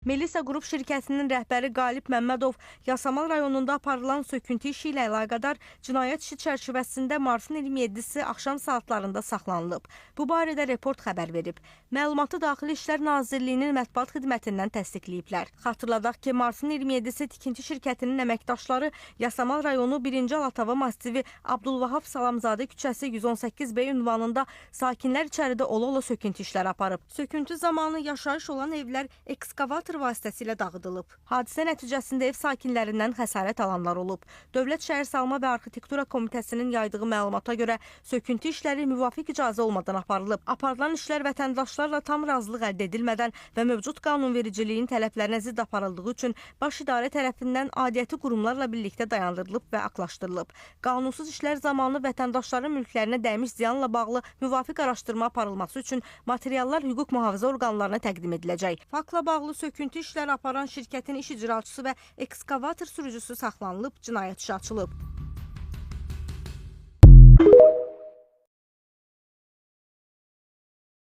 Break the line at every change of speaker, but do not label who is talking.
Melisa Qrup şirkətinin rəhbəri Qalib Məmmədov Yasamal rayonunda aparılan söküntü işi ilə əlaqədar cinayət işi çərçivəsində martın 27-si axşam saatlarında saxlanılıb. Bu barədə Report xəbər verib. Məlumatı Daxili İşlər Nazirliyinin mətbuat xidmətindən təsdiqləyiblər. Xatırladaq ki, martın 27-si tikinti şirkətinin əməkdaşları Yasamal rayonu 1-ci Alatava massivi Abdulvahab Salamzadə küçəsi 118B ünvanında sakinlər içəridə ola-ola söküntü işləri aparıb. Söküntü zamanı yaşayış olan evlər ekskavator vasitəsilə dağıdılıb. Hadisə nəticəsində ev sakinlərindən xəsarət alanlar olub. Dövlət Şəhər Salma və Arxitektura Komitəsinin yaydığı məlumata görə söküntü işləri müvafiq icazə olmadan aparılıb. Aparılan işlər vətəndaşlarla tam razılıq əldə edilmədən və mövcud qanunvericiliyin tələblərinə zidd aparıldığı üçün baş idarə tərəfindən aidiyyəti qurumlarla birlikdə dayandırılıb və aklaşdırılıb. Qanunsuz işlər zamanı vətəndaşların mülklərinə dəymiş ziyanla bağlı müvafiq araşdırma aparılması üçün materiallar hüquq mühafizə orqanlarına təqdim ediləcək. Faktla bağlı söküntü işləri aparan şirkətin iş icraçısı və ekskavator sürücüsü saxlanılıb, cinayət işi açılıb.